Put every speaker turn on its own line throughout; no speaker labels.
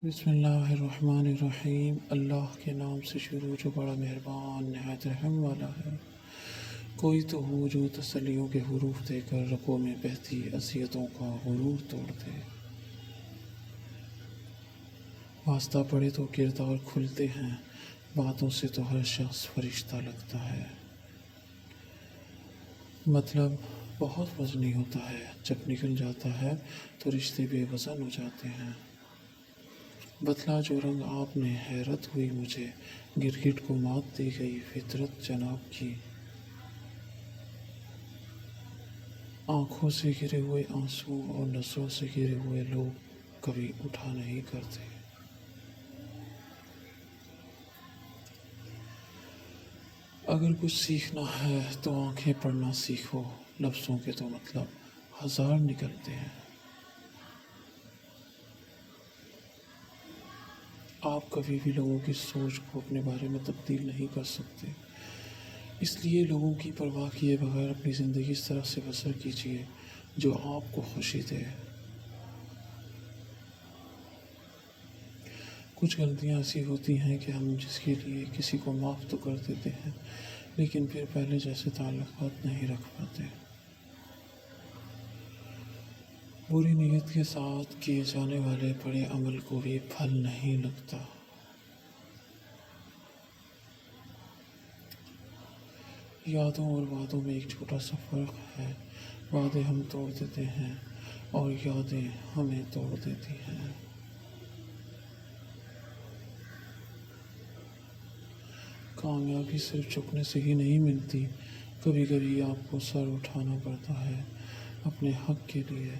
بسم اللہ الرحمن الرحیم۔ اللہ کے نام سے شروع جو بڑا مہربان نہایت رحم والا ہے۔ کوئی تو ہو جو تسلیوں کے حروف دے کر رگوں میں بہتی اذیتوں کا غرور توڑ دے۔ واسطہ پڑے تو کردار کھلتے ہیں، باتوں سے تو ہر شخص فرشتہ لگتا ہے۔ مطلب بہت وزنی ہوتا ہے، جب نکل جاتا ہے تو رشتے بے وزن ہو جاتے ہیں۔ بتلا جو رنگ آپ نے، حیرت ہوئی مجھے، گرگٹ کو مات دی گئی فطرت جناب کی۔ آنکھوں سے گرے ہوئے آنسو اور نظروں سے گرے ہوئے لوگ کبھی اٹھا نہیں کرتے۔ اگر کچھ سیکھنا ہے تو آنکھیں پڑھنا سیکھو، لفظوں کے تو مطلب ہزار نکلتے ہیں۔ آپ کبھی بھی لوگوں کی سوچ کو اپنے بارے میں تبدیل نہیں کر سکتے، اس لیے لوگوں کی پرواہ کیے بغیر اپنی زندگی اس طرح سے بسر کیجیے جو آپ کو خوشی دے۔ کچھ غلطیاں ایسی ہوتی ہیں کہ ہم جس کے لیے کسی کو معاف تو کر دیتے ہیں، لیکن پھر پہلے جیسے تعلقات نہیں رکھ پاتے۔ بری نیت کے ساتھ کیے جانے والے بڑے عمل کو بھی پھل نہیں لگتا۔ یادوں اور وعدوں میں ایک چھوٹا سا فرق ہے، وعدے ہم توڑ دیتے ہیں اور یادیں ہمیں توڑ دیتی ہیں۔ کامیابی صرف جھکنے سے ہی نہیں ملتی، کبھی کبھی آپ کو سر اٹھانا پڑتا ہے اپنے حق کے لیے۔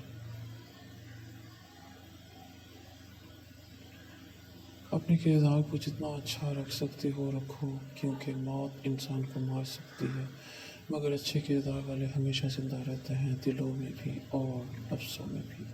اپنے کردار کو جتنا اچھا رکھ سکتے ہو رکھو، کیونکہ موت انسان کو مار سکتی ہے مگر اچھے کردار والے ہمیشہ زندہ رہتے ہیں، دلوں میں بھی اور لفظوں میں بھی۔